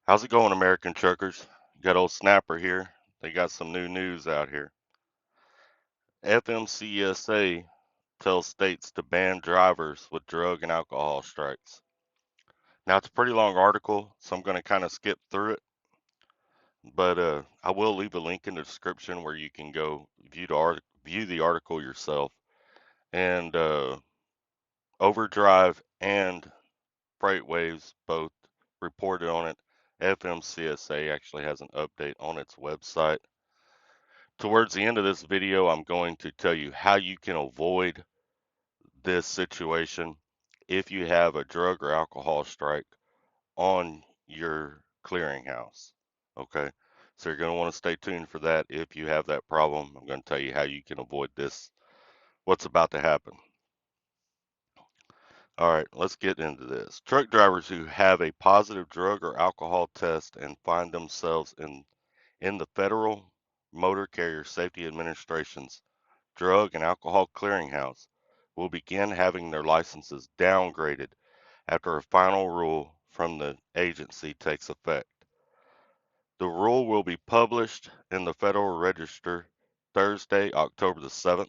How's it going, American truckers? Got old Snapper here. They got some new news out here. FMCSA tells states to ban drivers with drug and alcohol strikes. Now, it's a pretty long article, so I'm going to kind of skip through it, but I will leave a link in the description where you can go view the article yourself. And Overdrive and Freightwaves both reported on it. FMCSA actually has an update on its website. Towards the end of this video, I'm going to tell you how you can avoid this situation if you have a drug or alcohol strike on your clearinghouse. Okay, so you're going to want to stay tuned for that. If you have that problem, I'm going to tell you how you can avoid this, what's about to happen. All right, let's get into this. Truck drivers who have a positive drug or alcohol test and find themselves in the Federal Motor Carrier Safety Administration's Drug and Alcohol Clearinghouse will begin having their licenses downgraded after a final rule from the agency takes effect. The rule will be published in the Federal Register Thursday, October the 7th,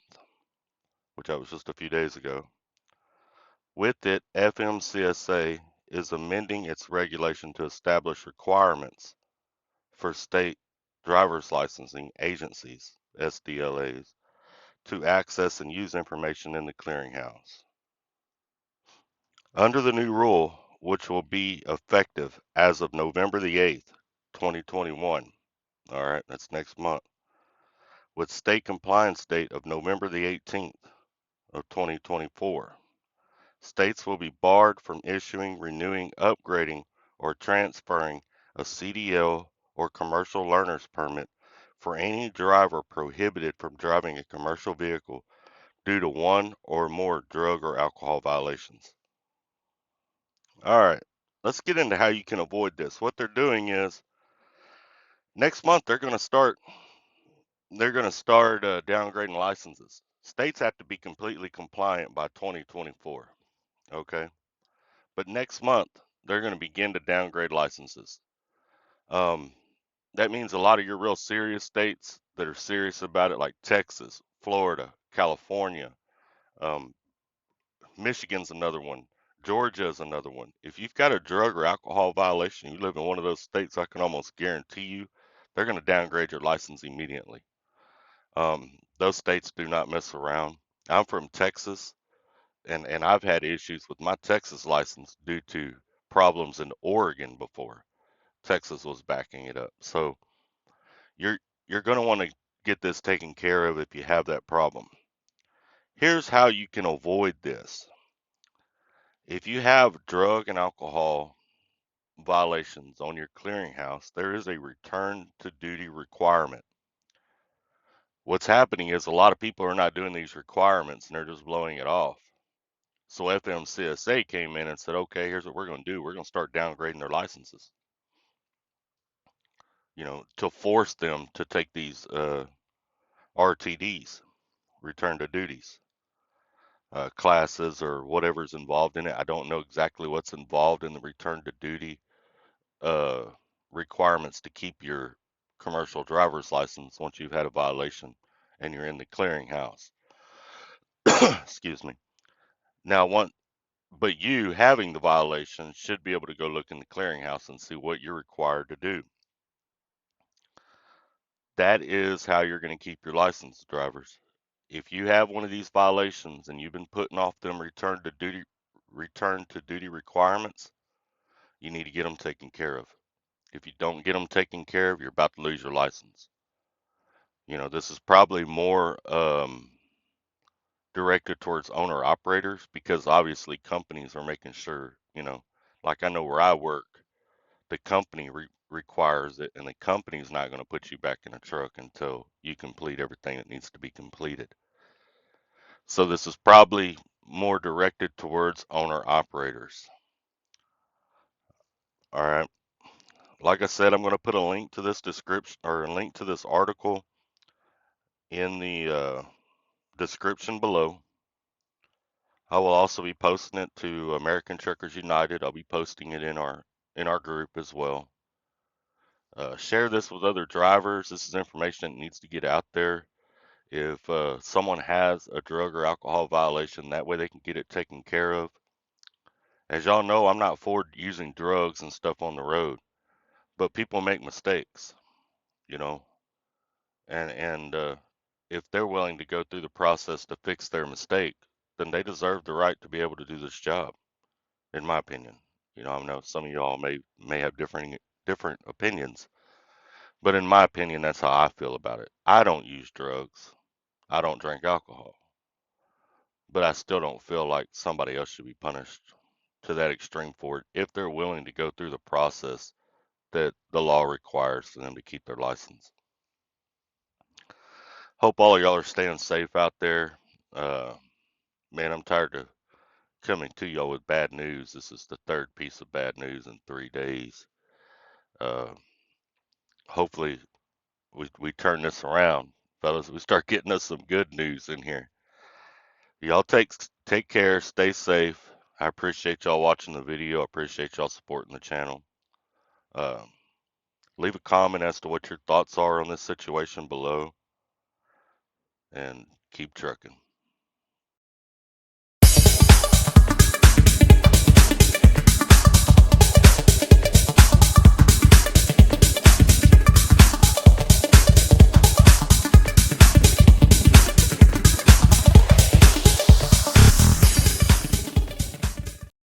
which that was just a few days ago. With it, FMCSA is amending its regulation to establish requirements for state driver's licensing agencies, SDLAs, to access and use information in the clearinghouse. Under the new rule, which will be effective as of November the 8th, 2021, all right, that's next month, with state compliance date of November the 18th of 2024, states will be barred from issuing, renewing, upgrading, or transferring a CDL or commercial learner's permit for any driver prohibited from driving a commercial vehicle due to one or more drug or alcohol violations. All right, let's get into how you can avoid this. What they're doing is next month they're going to start downgrading licenses. States have to be completely compliant by 2024. Okay, but next month they're going to begin to downgrade licenses. Um, that means a lot of your real serious states that are serious about it, like Texas, Florida, California, um, Michigan's another one. Georgia is another one. If you've got a drug or alcohol violation, you live in one of those states, I can almost guarantee you they're going to downgrade your license immediately. Those states do not mess around. I'm from Texas, and I've had issues with my Texas license due to problems in Oregon before. Texas was backing it up. So you're you're going to want to get this taken care of if you have that problem. Here's how you can avoid this. If you have drug and alcohol violations on your clearinghouse, there is a return to duty requirement. What's happening is a lot of people are not doing these requirements and they're just blowing it off. So FMCSA came in and said, okay, here's what we're going to do. We're going to start downgrading their licenses, to force them to take these RTDs, return to duties, classes or whatever's involved in it. I don't know exactly what's involved in the return to duty uh, requirements to keep your commercial driver's license once you've had a violation and you're in the clearinghouse. Excuse me. Now, but you having the violation should be able to go look in the clearinghouse and see what you're required to do. That is how you're going to keep your license, drivers. If you have one of these violations and you've been putting off them return to duty requirements, you need to get them taken care of. If you don't get them taken care of, you're about to lose your license. This is probably more directed towards owner operators because obviously companies are making sure, like I know where I work, the company requires it, and the company's not going to put you back in a truck until you complete everything that needs to be completed. So this is probably more directed towards owner operators. All right. Like I said, I'm going to put a link to this description or a link to this article in the description below. I will also be posting it to American Truckers United. I'll be posting it in our group as well. Share this with other drivers. This is information that needs to get out there. If someone has a drug or alcohol violation, that way they can get it taken care of. As y'all know, I'm not for using drugs and stuff on the road, but people make mistakes, you know, and if they're willing to go through the process to fix their mistake, then they deserve the right to be able to do this job, in my opinion. You know, I know some of y'all may have different opinions, but in my opinion, that's how I feel about it. I don't use drugs. I don't drink alcohol, but I still don't feel like somebody else should be punished to that extreme for it if they're willing to go through the process that the law requires for them to keep their license. Hope all of y'all are staying safe out there. Uh, man, I'm tired of coming to y'all with bad news. This is the third piece of bad news in 3 days. Uh, Hopefully, we turn this around, fellas. We start getting us some good news in here. Y'all take care, stay safe. I appreciate y'all watching the video. I appreciate y'all supporting the channel. Um, Leave a comment as to what your thoughts are on this situation below, and keep trucking.